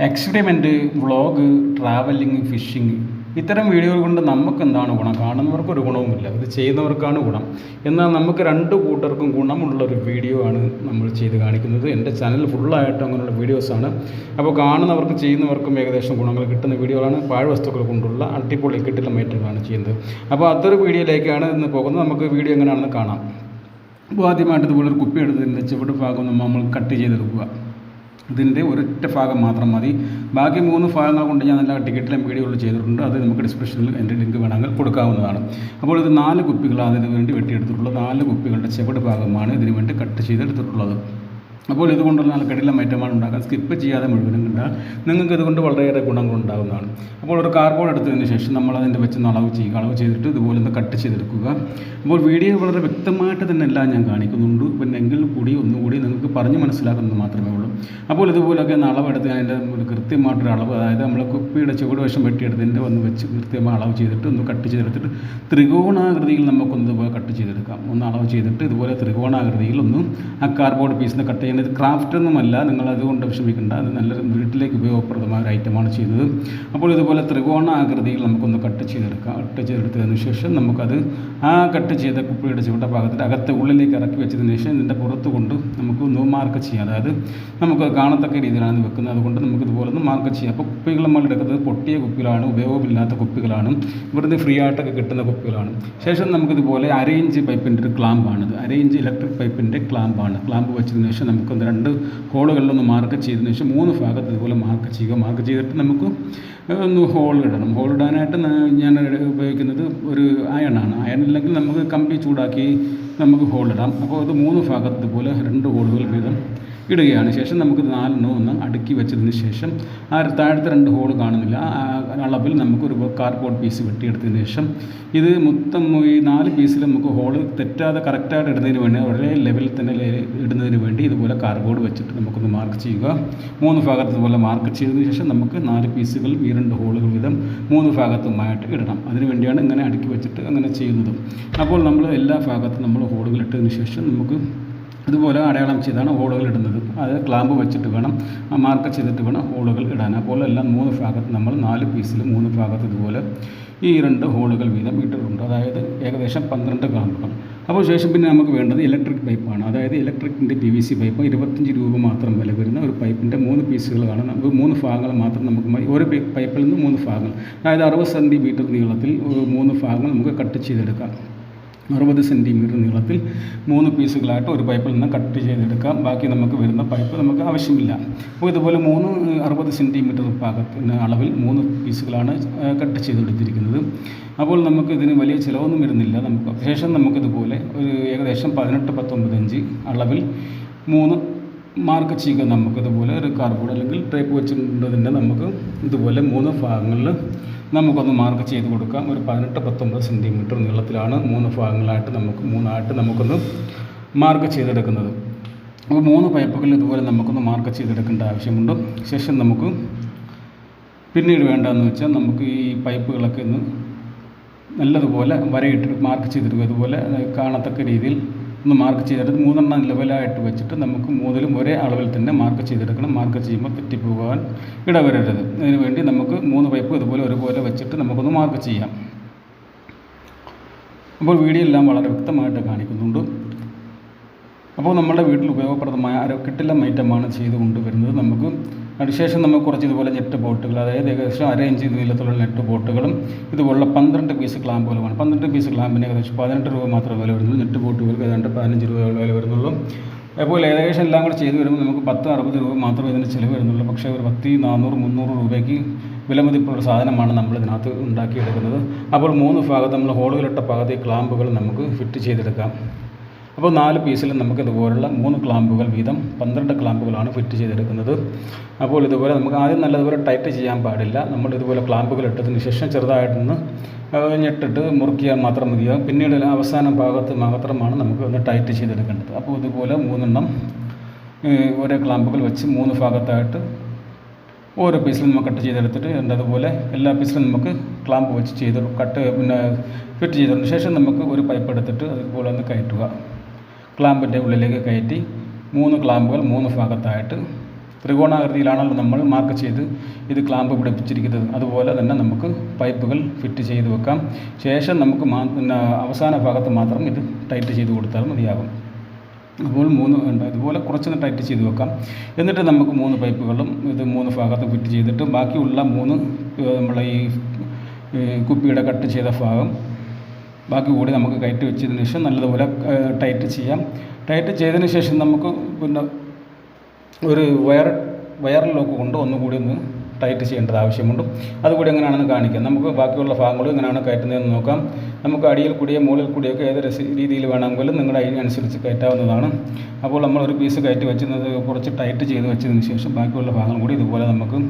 Experiment, vlog, travelling, fishing ഇത്തരം വീഡിയോകൾ കൊണ്ട് നമുക്കെന്താണ് ഗുണം? കാണുന്നവർക്കൊരു ഗുണവുമില്ല, ഇത് ചെയ്യുന്നവർക്കാണ് ഗുണം. എന്നാൽ നമുക്ക് രണ്ട് കൂട്ടർക്കും ഗുണമുള്ളൊരു വീഡിയോ ആണ് നമ്മൾ ചെയ്ത് കാണിക്കുന്നത്. എൻ്റെ ചാനൽ ഫുള്ളായിട്ട് അങ്ങനെയുള്ള വീഡിയോസാണ്. അപ്പോൾ കാണുന്നവർക്കും ചെയ്യുന്നവർക്കും ഏകദേശം ഗുണങ്ങൾ കിട്ടുന്ന വീഡിയോകളാണ്. പാഴ്വസ്തുക്കൾ കൊണ്ടുള്ള അടിപൊളി കിട്ടുന്ന മേറ്റുകളാണ് ചെയ്യുന്നത്. അപ്പോൾ അതൊരു വീഡിയോയിലേക്കാണ് ഇന്ന് പോകുന്നത്. നമുക്ക് വീഡിയോ എങ്ങനെയാണെന്ന് കാണാം. അപ്പോൾ ആദ്യമായിട്ട് ഇതുപോലൊരു കുപ്പി എടുത്തതിൻ്റെ ചുവട് ഭാഗം നമ്മൾ കട്ട് ചെയ്തെടുക്കുക. ഇതിൻ്റെ ഒരൊറ്റ ഭാഗം മാത്രം മതി. ബാക്കി 3 ഭാഗങ്ങൾ കൊണ്ട് ഞാൻ നല്ല ടിക്കറ്റിലും വീഡിയോകൾ ചെയ്തിട്ടുണ്ട്. അത് നമുക്ക് ഡിസ്ക്രിപ്ഷനിൽ എൻ്റെ ലിങ്ക് വേണമെങ്കിൽ കൊടുക്കാവുന്നതാണ്. അപ്പോൾ ഇത് 4 കുപ്പികളാണ് അതിന് വേണ്ടി വെട്ടിയെടുത്തിട്ടുള്ളത്. 4 കുപ്പികളുടെ ചുവട് ഭാഗമാണ് ഇതിന് വേണ്ടി കട്ട് ചെയ്തെടുത്തിട്ടുള്ളത്. അപ്പോൾ ഇതുകൊണ്ടുള്ള നല്ല കഠിനം ഐറ്റമാണ് ഉണ്ടാക്കാൻ. സ്കിപ്പ് ചെയ്യാതെ മുഴുവനും കണ്ടാൽ നിങ്ങൾക്ക് ഇതുകൊണ്ട് വളരെയേറെ ഗുണങ്ങളുണ്ടാകുന്നതാണ്. അപ്പോൾ ഒരു കാർഡ്ബോർഡ് എടുത്തതിന് ശേഷം നമ്മൾ അതിൻ്റെ വെച്ച് അളവ് ചെയ്തിട്ട് ഇതുപോലെ ഒന്ന് കട്ട് ചെയ്തെടുക്കുക. അപ്പോൾ വീഡിയോ വളരെ വ്യക്തമായിട്ട് തന്നെ എല്ലാം ഞാൻ കാണിക്കുന്നുണ്ട്. പിന്നെ എങ്കിൽ കൂടി ഒന്നുകൂടി നിങ്ങൾക്ക് പറഞ്ഞ് മനസ്സിലാക്കുന്നത് മാത്രമേ ഉള്ളൂ. അപ്പോൾ ഇതുപോലെയൊക്കെ ഒന്ന് അളവെടുത്ത് അതിൻ്റെ ഒരു കൃത്യമായിട്ടൊരു അളവ്, അതായത് നമ്മൾ കുപ്പിയുടെ ചുവട് വശം വെട്ടിയെടുത്തതിൻ്റെ ഒന്ന് വെച്ച് കൃത്യമായി അളവ് ചെയ്തിട്ട് ഒന്ന് കട്ട് ചെയ്തെടുത്തിട്ട് ത്രികോണാകൃതിയിൽ നമുക്കൊന്ന് ഇതുപോലെ കട്ട് ചെയ്തെടുക്കാം. ഒന്ന് അളവ് ചെയ്തിട്ട് ഇതുപോലെ ത്രികോണാകൃതിയിൽ ഒന്ന് ആ കാർഡ്ബോർഡ് പീസിന് കട്ട് ചെയ്യുന്നത് ക്രാഫ്റ്റ് ഒന്നുമല്ല, നിങ്ങൾ അതുകൊണ്ട് വിഷമിക്കേണ്ട. അത് നല്ലൊരു വീട്ടിലേക്ക് ഉപയോഗപ്രദമായ ഒരു ഐറ്റമാണ് ചെയ്യുന്നത്. അപ്പോൾ ഇതുപോലെ ത്രികോണാകൃതിയിൽ നമുക്കൊന്ന് കട്ട് ചെയ്തെടുക്കാം. കട്ട് ചെയ്തെടുത്തതിന് ശേഷം നമുക്കത് ആ കട്ട് ചെയ്ത കുപ്പിയുടെ ചുവട്ട ഭാഗത്തിൽ അകത്തെ ഉള്ളിലേക്ക് ഇറക്കി വെച്ചതിന് ശേഷം ഇതിൻ്റെ പുറത്ത് കൊണ്ട് നമുക്ക് ഒന്ന് മാർക്ക് ചെയ്യാം. അതായത് നമുക്ക് കാണത്തക്ക രീതിയിലാണ് വെക്കുന്നത്. അതുകൊണ്ട് നമുക്ക് ഇതുപോലെ ഒന്ന് മാർക്ക് ചെയ്യാം. അപ്പോൾ കുപ്പികൾ നമ്മൾ എടുക്കുന്നത് പൊട്ടിയ കുപ്പികളാണ്, ഉപയോഗമില്ലാത്ത കുപ്പികളാണ്, വെറുതെ ഫ്രീ ആയിട്ടൊക്കെ കിട്ടുന്ന കുപ്പികളാണ്. ശേഷം നമുക്കിതുപോലെ 1.5 ഇഞ്ച് പൈപ്പിൻ്റെ ഒരു ക്ലാമ്പാണിത്. 1.5 ഇഞ്ച് ഇലക്ട്രിക് പൈപ്പിൻ്റെ ക്ലാമ്പാണ്. ക്ലാമ്പ് വെച്ചതിന് ശേഷം നമുക്ക് 2 ഹോളുകളിലൊന്ന് മാർക്ക് ചെയ്തതിന് ശേഷം 3 ഭാഗത്ത് ഇതുപോലെ മാർക്ക് ചെയ്യുക. മാർക്ക് ചെയ്തിട്ട് നമുക്ക് ഒന്ന് ഹോൾ ഇടണം. ഹോൾ ഇടാനായിട്ട് ഞാൻ ഉപയോഗിക്കുന്നത് ഒരു അയണാണ്. അയണില്ലെങ്കിൽ നമുക്ക് കമ്പി ചൂടാക്കി നമുക്ക് ഹോൾ ഇടാം. അപ്പോൾ ഇത് 3 ഭാഗത്ത് ഇതുപോലെ 2 ഹോളുകൾ വീതം ഇടുകയാണ്. ശേഷം നമുക്ക് 4 ഒന്ന് അടുക്കി വെച്ചതിന് ശേഷം ആ താഴത്തെ 2 ഹോൾ കാണുന്നില്ല, ആ അളവിൽ നമുക്കൊരു കാർഡ്ബോർഡ് പീസ് വെട്ടിയെടുത്തതിന് ശേഷം ഇത് മൊത്തം ഈ 4 പീസിൽ നമുക്ക് ഹോൾ തെറ്റാതെ കറക്റ്റായിട്ട് ഇടുന്നതിന് വേണ്ടി, ഒരേ ലെവലിൽ തന്നെ ഇടുന്നതിന് വേണ്ടി ഇതുപോലെ കാർഡ്ബോർഡ് വെച്ചിട്ട് നമുക്കൊന്ന് മാർക്ക് ചെയ്യുക. 3 ഭാഗത്ത് ഇതുപോലെ മാർക്ക് ചെയ്തതിന് ശേഷം നമുക്ക് 4 പീസുകൾ ഈ 2 ഹോളുകൾ വീതം 3 ഭാഗത്തുമായിട്ട് ഇടണം. അതിന് വേണ്ടിയാണ് ഇങ്ങനെ അടുക്കി വെച്ചിട്ട് അങ്ങനെ ചെയ്യുന്നത്. അപ്പോൾ നമ്മൾ എല്ലാ ഭാഗത്തും നമ്മൾ ഹോളുകൾ ഇട്ടതിന് ശേഷം നമുക്ക് ഇതുപോലെ അടയാളം ചെയ്താണ് ഹോളുകൾ ഇടുന്നത്. അത് ക്ലാമ്പ് വെച്ചിട്ട് വേണം, മാർക്ക് ചെയ്തിട്ട് വേണം ഹോളുകൾ ഇടാൻ. അപ്പോൾ എല്ലാം 3 ഭാഗത്ത് നമ്മൾ 4 പീസിൽ 3 ഭാഗത്ത് ഇതുപോലെ ഈ 2 ഹോളുകൾ വീതം ഇട്ടിട്ടുണ്ട്. അതായത് ഏകദേശം 12 ക്ലാമ്പുകൾ. അപ്പോൾ ശേഷം പിന്നെ നമുക്ക് വേണ്ടത് ഇലക്ട്രിക് പൈപ്പാണ്. അതായത് ഇലക്ട്രിക്കിൻ്റെ PVC പൈപ്പ് 25 രൂപ മാത്രം വില വരുന്ന ഒരു പൈപ്പിൻ്റെ 3 പീസുകളാണ്. നമുക്ക് 3 ഭാഗങ്ങൾ മാത്രം നമുക്ക് മതി. ഒരു പൈപ്പിൽ നിന്ന് 3 ഭാഗങ്ങൾ, അതായത് 60 സെൻറ്റിമീറ്റർ നീളത്തിൽ 3 ഭാഗങ്ങൾ നമുക്ക് കട്ട് ചെയ്തെടുക്കാം. 60 സെൻറ്റിമീറ്റർ നീളത്തിൽ 3 പീസുകളായിട്ട് ഒരു പൈപ്പിൽ നിന്ന് കട്ട് ചെയ്തെടുക്കാം. ബാക്കി നമുക്ക് വരുന്ന പൈപ്പ് നമുക്ക് ആവശ്യമില്ല. അപ്പോൾ ഇതുപോലെ 60 സെൻറ്റിമീറ്റർ പാകത്തിന് അളവിൽ 3 പീസുകളാണ് കട്ട് ചെയ്തെടുത്തിരിക്കുന്നത്. അപ്പോൾ നമുക്ക് ഇതിന് വലിയ ചിലവൊന്നും വരുന്നില്ല. ശേഷം നമുക്കിതുപോലെ ഒരു ഏകദേശം 18-19 ഇഞ്ച് അളവിൽ 3 മാർക്ക് ചെയ്യുക. നമുക്കിതുപോലെ ഒരു കാർഡ്ബോർഡ് അല്ലെങ്കിൽ ടേപ്പ് വെച്ചിട്ടുണ്ടതിൻ്റെ നമുക്ക് ഇതുപോലെ 3 ഭാഗങ്ങളിൽ നമുക്കൊന്ന് മാർക്ക് ചെയ്ത് കൊടുക്കാം. ഒരു 18-19 സെൻറ്റിമീറ്റർ നീളത്തിലാണ് 3 ഭാഗങ്ങളായിട്ട് നമുക്കൊന്ന് മാർക്ക് ചെയ്തെടുക്കുന്നത്. അപ്പോൾ 3 പൈപ്പുകൾ ഇതുപോലെ നമുക്കൊന്ന് മാർക്ക് ചെയ്തെടുക്കേണ്ട ആവശ്യമുണ്ട്. ശേഷം നമുക്ക് പിന്നീട് വേണ്ടതെന്ന് വെച്ചാൽ നമുക്ക് ഈ പൈപ്പുകളൊക്കെ ഒന്ന് നല്ലതുപോലെ വരയിട്ടിട്ട് മാർക്ക് ചെയ്തെടുക്കുക. ഇതുപോലെ കാണത്തക്ക രീതിയിൽ ഒന്ന് മാർക്ക് ചെയ്തിട്ട് 3 ലെവലായിട്ട് വെച്ചിട്ട് നമുക്ക് 3ലും ഒരേ അളവിൽ തന്നെ മാർക്ക് ചെയ്തെടുക്കണം. മാർക്ക് ചെയ്യുമ്പോൾ തെറ്റിപ്പോകാൻ ഇടവരരുത്. അതിന് വേണ്ടി നമുക്ക് 3 പൈപ്പ് ഇതുപോലെ ഒരുപോലെ വെച്ചിട്ട് നമുക്കൊന്ന് മാർക്ക് ചെയ്യാം. അപ്പോൾ വീഡിയോ എല്ലാം വളരെ വ്യക്തമായിട്ട് കാണിക്കുന്നുണ്ട്. അപ്പോൾ നമ്മുടെ വീട്ടിൽ ഉപയോഗപ്രദമായ കിട്ടില്ല ഐറ്റമാണ് ചെയ്ത് കൊണ്ടുവരുന്നത്. നമുക്ക് അതിനുശേഷം നമുക്ക് കുറച്ച് ഇതുപോലെ നെറ്റ് ബോട്ടുകൾ, അതായത് ഏകദേശം 1.5 ഇഞ്ച് നീളത്തിലുള്ള നെറ്റ് ബോട്ടുകളും ഇതുപോലുള്ള 12 പീസ് ക്ലാമ്പുകളുമാണ്. 12 പീസ് ക്ലാമ്പിന് ഏകദേശം 18 രൂപ മാത്രമേ വില വരുന്നുള്ളൂ. നെറ്റ് ബോട്ടുകൾക്ക് ഏതാണ്ട് 15 രൂപ വില വരുന്നുള്ളൂ. അപ്പോൾ ഏകദേശം എല്ലാം കൂടെ ചെയ്ത് വരുമ്പോൾ നമുക്ക് 10-60 രൂപ മാത്രമേ ഇതിന് ചിലവ് വരുന്നുള്ളൂ. പക്ഷേ ഒരു 400-300 രൂപയ്ക്ക് വിലമതിപ്പുള്ള സാധനമാണ് നമ്മൾ ഇതിനകത്ത് ഉണ്ടാക്കിയെടുക്കുന്നത്. അപ്പോൾ 3 ഭാഗത്ത് നമ്മൾ ഹോളുകളിട്ട ഭാഗത്ത് ഈ ക്ലാമ്പുകൾ നമുക്ക് ഫിറ്റ് ചെയ്തെടുക്കാം. അപ്പോൾ 4 പീസിൽ നമുക്ക് ഇതുപോലുള്ള 3 ക്ലാമ്പുകൾ വീതം 12 ക്ലാമ്പുകളാണ് ഫിറ്റ് ചെയ്തെടുക്കുന്നത്. അപ്പോൾ ഇതുപോലെ നമുക്ക് ആദ്യം നല്ലതുപോലെ ടൈറ്റ് ചെയ്യാൻ പാടില്ല. നമ്മൾ ഇതുപോലെ ക്ലാമ്പുകൾ ഇട്ടതിന് ശേഷം ചെറുതായിട്ടൊന്ന് ഞെട്ടിട്ട് മുറുക്കിയാൽ മാത്രം മതിയാകും. പിന്നീട് അവസാന ഭാഗത്ത് മാത്രമാണ് നമുക്ക് ഒന്ന് ടൈറ്റ് ചെയ്തെടുക്കേണ്ടത്. അപ്പോൾ ഇതുപോലെ 3 ഓരോ ക്ലാമ്പുകൾ വെച്ച് 3 ഭാഗത്തായിട്ട് ഓരോ പീസിലും നമുക്ക് കട്ട് ചെയ്തെടുത്തിട്ട് അതുപോലെ എല്ലാ പീസിലും നമുക്ക് ക്ലാമ്പ് വെച്ച് ഫിറ്റ് ചെയ്തതിന് ശേഷം നമുക്ക് ഒരു പൈപ്പ് എടുത്തിട്ട് അതുപോലെ ഒന്ന് കയറ്റുക. ക്ലാമ്പിൻ്റെ ഉള്ളിലേക്ക് കയറ്റി 3 ക്ലാമ്പുകൾ 3 ഭാഗത്തായിട്ട് ത്രികോണാകൃതിയിലാണല്ലോ നമ്മൾ മാർക്ക് ചെയ്ത് ഇത് ക്ലാമ്പ് പിടിപ്പിച്ചിരിക്കുന്നത്. അതുപോലെ തന്നെ നമുക്ക് പൈപ്പുകൾ ഫിറ്റ് ചെയ്ത് വെക്കാം. ശേഷം നമുക്ക് അവസാന ഭാഗത്ത് മാത്രം ഇത് ടൈറ്റ് ചെയ്ത് കൊടുത്താൽ മതിയാകും. അപ്പോൾ 3 ഉണ്ട്, ഇതുപോലെ കുറച്ചൊന്ന് ടൈറ്റ് ചെയ്ത് വെക്കാം. എന്നിട്ട് നമുക്ക് 3 പൈപ്പുകളും ഇത് 3 ഭാഗത്ത് ഫിറ്റ് ചെയ്തിട്ട് ബാക്കിയുള്ള 3 നമ്മളെ ഈ കുപ്പിയുടെ കട്ട് ചെയ്ത ഭാഗം ബാക്കി കൂടി നമുക്ക് കയറ്റി വെച്ചതിന് ശേഷം നല്ലതുപോലെ ടൈറ്റ് ചെയ്യാം. ടൈറ്റ് ചെയ്തതിന് ശേഷം നമുക്ക് പിന്നെ ഒരു വയർ ലോക്ക് കൊണ്ട് ഒന്നുകൂടി ഒന്ന് ടൈറ്റ് ചെയ്യേണ്ടത് ആവശ്യമുണ്ട്. അതുകൂടി എങ്ങനെയാണെന്ന് കാണിക്കാം. നമുക്ക് ബാക്കിയുള്ള ഭാഗങ്ങളും എങ്ങനെയാണ് കയറ്റുന്നതെന്ന് നോക്കാം. നമുക്ക് അടിയിൽ കൂടിയോ മുകളിൽ കൂടിയൊക്കെ ഏത് രീതിയിൽ വേണമെങ്കിലും നിങ്ങളുടെ അതിനനുസരിച്ച് കയറ്റാവുന്നതാണ്. അപ്പോൾ നമ്മൾ ഒരു പീസ് കയറ്റി വെച്ചത് കുറച്ച് ടൈറ്റ് ചെയ്ത് വെച്ചതിന് ശേഷം ബാക്കിയുള്ള ഭാഗം കൂടി ഇതുപോലെ നമുക്ക്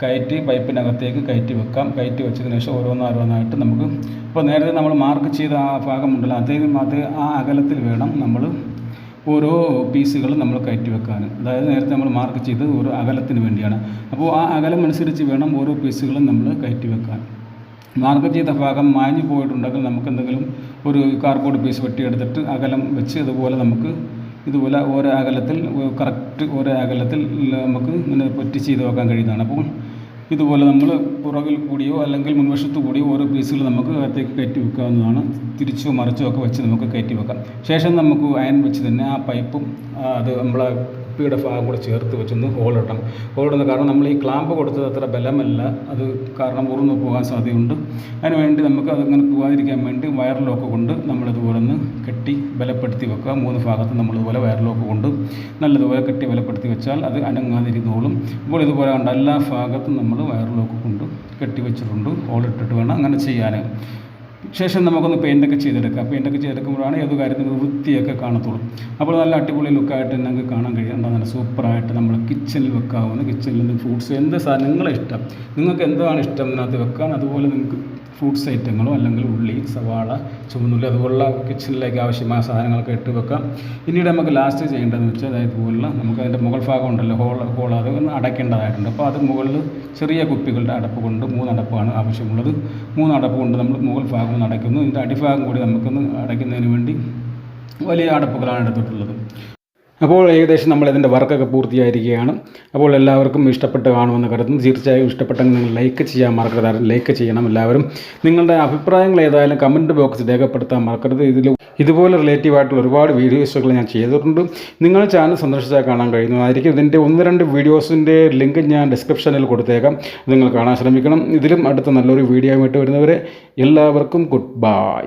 കയറ്റി പൈപ്പിനകത്തേക്ക് കയറ്റി വെക്കാം. കയറ്റി വെച്ചതിന് ശേഷം ഓരോന്നായിട്ട് നമുക്ക് ഇപ്പോൾ നേരത്തെ നമ്മൾ മാർക്ക് ചെയ്ത ആ ഭാഗമുണ്ടല്ലോ, അത് ആ അകലത്തിൽ വേണം നമ്മൾ ഓരോ പീസുകളും നമ്മൾ കയറ്റി വെക്കാൻ. അതായത് നേരത്തെ നമ്മൾ മാർക്ക് ചെയ്തത് ഒരു അകലത്തിന് വേണ്ടിയാണ്. അപ്പോൾ ആ അകലം അനുസരിച്ച് വേണം ഓരോ പീസുകളും നമ്മൾ കയറ്റി വെക്കാൻ. മാർക്ക് ചെയ്ത ഭാഗം മാഞ്ഞു പോയിട്ടുണ്ടെങ്കിൽ നമുക്ക് എന്തെങ്കിലും ഒരു കാർഡ്ബോർഡ് പീസ് വെട്ടിയെടുത്തിട്ട് അകലം വെച്ച് ഇതുപോലെ ഓരോ അകലത്തിൽ കറക്റ്റ് ഓരോ അകലത്തിൽ നമുക്ക് ഇങ്ങനെ പറ്റി ചെയ്ത് വെക്കാൻ കഴിയുന്നതാണ്. അപ്പോൾ ഇതുപോലെ നമ്മൾ പുറകിൽ കൂടിയോ അല്ലെങ്കിൽ മുൻവശത്ത് കൂടിയോ ഓരോ പീസുകൾ നമുക്ക് അകത്തേക്ക് കയറ്റി വെക്കാവുന്നതാണ്. തിരിച്ചോ മറിച്ചോ ഒക്കെ വെച്ച് നമുക്ക് കയറ്റി വെക്കാം. ശേഷം നമുക്ക് അയൺ വെച്ച് തന്നെ ആ പൈപ്പും അത് നമ്മളെ കുപ്പിയുടെ ഭാഗം കൂടെ ചേർത്ത് വെച്ചൊന്ന് ഹോളിടുന്നത് കാരണം നമ്മൾ ഈ ക്ലാമ്പ് കൊടുത്തത് അത്ര ബലമല്ല, അത് കാരണം ഉറന്നു പോകാൻ സാധ്യതയുണ്ട്. അതിനുവേണ്ടി നമുക്ക് അതങ്ങനെ പോകാതിരിക്കാൻ വേണ്ടി വയർ ലോക്ക് കൊണ്ട് നമ്മളിതുപോലെ ഒന്ന് കെട്ടി ബലപ്പെടുത്തി വെക്കുക. 3 ഭാഗത്ത് നമ്മളിതുപോലെ വയർ ലോക്ക് കൊണ്ട് നല്ലതുപോലെ കെട്ടി ബലപ്പെടുത്തി വെച്ചാൽ അത് അനങ്ങാതിരുന്നോളും. ഇപ്പോൾ ഇതുപോലെ കണ്ട എല്ലാ ഭാഗത്തും നമ്മൾ വയർ ലോക്ക് കൊണ്ട് കെട്ടി വെച്ചിട്ടുണ്ട്. ഹോളിട്ടിട്ട് വേണം അങ്ങനെ ചെയ്യാൻ. ശേഷം നമുക്കൊന്ന് പെയിൻ്റൊക്കെ ചെയ്തെടുക്കാം. പെയിൻ്റൊക്കെ ചെയ്തെടുക്കുമ്പോഴാണ് ഏത് കാര്യത്തിനും വൃത്തിയൊക്കെ കാണത്തുള്ളൂ. അപ്പോൾ നല്ല അടിപൊളി ലുക്കായിട്ട് നമുക്ക് കാണാൻ കഴിയുന്നുണ്ട്. നല്ല സൂപ്പറായിട്ട് നമ്മൾ കിച്ചണിൽ വെക്കാവുന്ന, കിച്ചണിൽ ഫ്രൂട്ട്സ് എന്ത് സാധനങ്ങളെ ഇഷ്ടം, നിങ്ങൾക്ക് എന്താണ് ഇഷ്ടം ഇതിനകത്ത് വെക്കാൻ. അതുപോലെ നിങ്ങൾക്ക് ഫ്രൂട്ട്സ് ഐറ്റങ്ങളോ അല്ലെങ്കിൽ ഉള്ളി, സവാള, ചുവന്നുള്ളി അതുപോലുള്ള കിച്ചണിലേക്ക് ആവശ്യമായ സാധനങ്ങളൊക്കെ ഇട്ട് വെക്കാം. പിന്നീട് നമുക്ക് ലാസ്റ്റ് ചെയ്യേണ്ടതെന്ന് വെച്ചാൽ ഇതുപോലുള്ള നമുക്ക് അതിൻ്റെ മുകൾ ഭാഗം ഉണ്ടല്ലോ, ഹോൾ അത് ഒന്ന് അടയ്ക്കേണ്ടതായിട്ടുണ്ട്. അപ്പോൾ അത് മുകളിൽ ചെറിയ കുപ്പികളുടെ അടപ്പ് കൊണ്ട് 3 അടപ്പാണ് ആവശ്യമുള്ളത്. 3 അടപ്പ് കൊണ്ട് നമ്മൾ മുകൾ ഭാഗം ഒന്ന് അടയ്ക്കുന്നു. ഇതിൻ്റെ അടിഭാഗം കൂടി നമുക്കൊന്ന് അടയ്ക്കുന്നതിന് വേണ്ടി വലിയ അടപ്പുകളാണ് എടുത്തിട്ടുള്ളത്. അപ്പോൾ ഏകദേശം നമ്മളിതിൻ്റെ വർക്കൊക്കെ പൂർത്തിയായിരിക്കുകയാണ്. അപ്പോൾ എല്ലാവർക്കും ഇഷ്ടപ്പെട്ട് കാണുമെന്ന് കരുതുന്നു. തീർച്ചയായും ഇഷ്ടപ്പെട്ടെങ്കിൽ നിങ്ങൾ ലൈക്ക് ചെയ്യാൻ മറക്കരുത്. ലൈക്ക് ചെയ്യണം എല്ലാവരും. നിങ്ങളുടെ അഭിപ്രായങ്ങൾ ഏതായാലും കമൻറ്റ് ബോക്സിൽ രേഖപ്പെടുത്താൻ മറക്കരുത്. ഇതുപോലെ റിലേറ്റീവായിട്ടുള്ള ഒരുപാട് വീഡിയോസുകൾ ഞാൻ ചെയ്തിട്ടുണ്ട്. നിങ്ങൾ ചാനൽ സന്ദർശിച്ചാൽ കാണാൻ കഴിയുന്നതായിരിക്കും. ഇതിൻ്റെ 1-2 വീഡിയോസിൻ്റെ ലിങ്ക് ഞാൻ ഡിസ്ക്രിപ്ഷനിൽ കൊടുത്തേക്കാം. നിങ്ങൾ കാണാൻ ശ്രമിക്കണം. ഇതിലും അടുത്ത നല്ലൊരു വീഡിയോ ആയിട്ട് വരുന്നവരെ എല്ലാവർക്കും ഗുഡ് ബൈ.